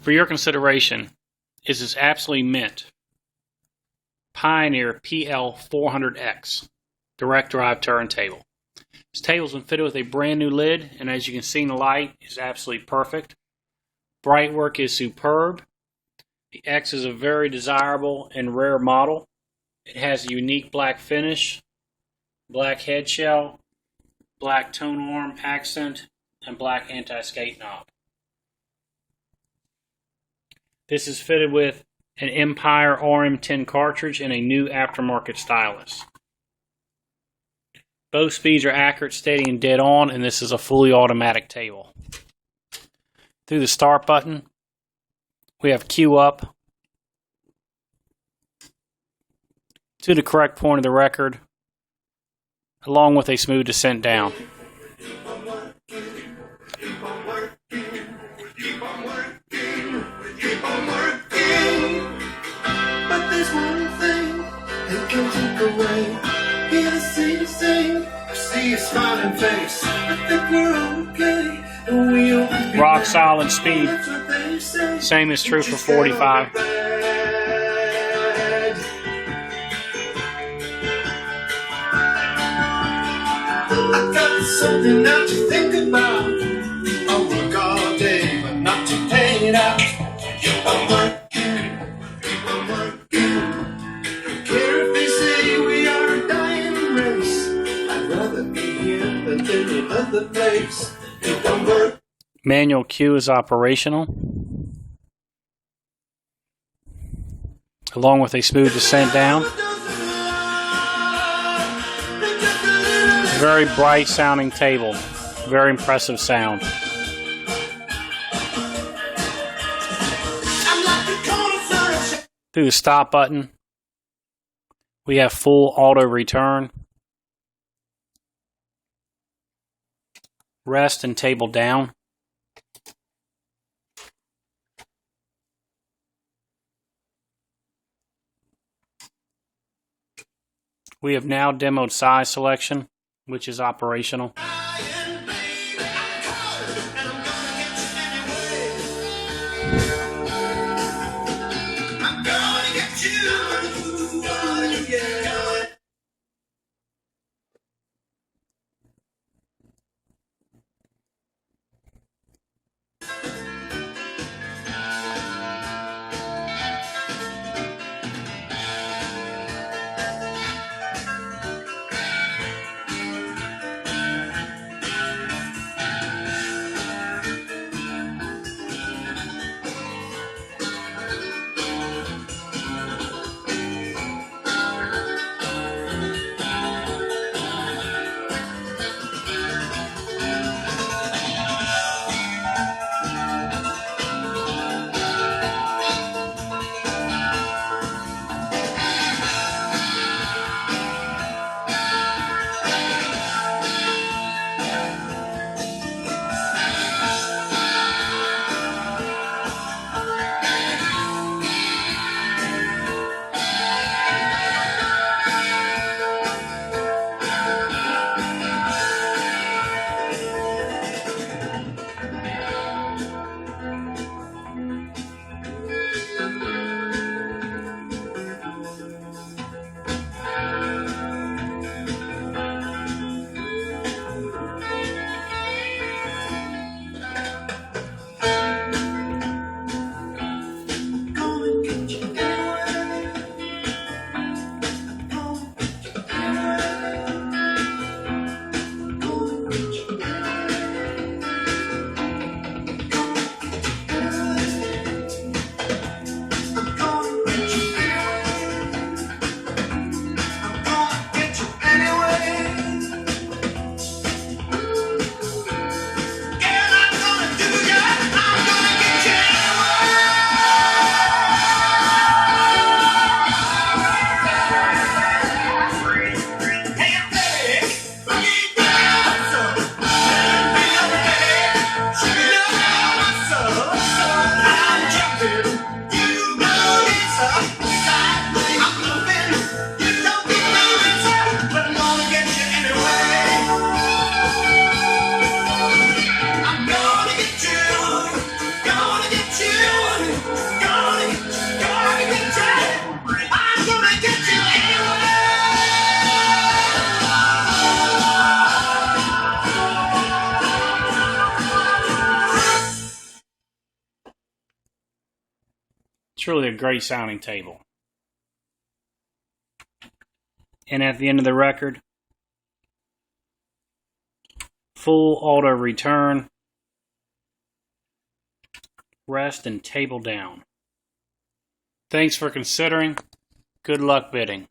For your consideration is this absolutely mint Pioneer PL400X direct drive turntable. This table's been fitted with a brand new lid, and as you can see in the light, is absolutely perfect. Bright work is superb. The X is a very desirable and rare model. It has a unique black finish, black head shell, black tone arm accent, and black anti-skate knob. This is fitted with an Empire RM10 cartridge and a new aftermarket stylus. Both speeds are accurate, steady, and dead on, and this is a fully automatic table. Through the start button, we have cue up to the correct point of the record, along with a smooth descent down. Rock solid speed. Same is true for 45. I got something now to think about. I work all day, but not to pay it out. Keep on working, keep on working. Don't care if they say we are a dying race. I'd rather be here than any other place. Keep on working. Manual cue is operational, along with a smooth descent down. Very bright sounding table. Very impressive sound. Through the stop button, we have full auto return. Rest and table down. We have now demoed size selection, which is operational. It's really a great sounding table. And at the end of the record, full auto return, rest and table down. Thanks for considering. Good luck bidding.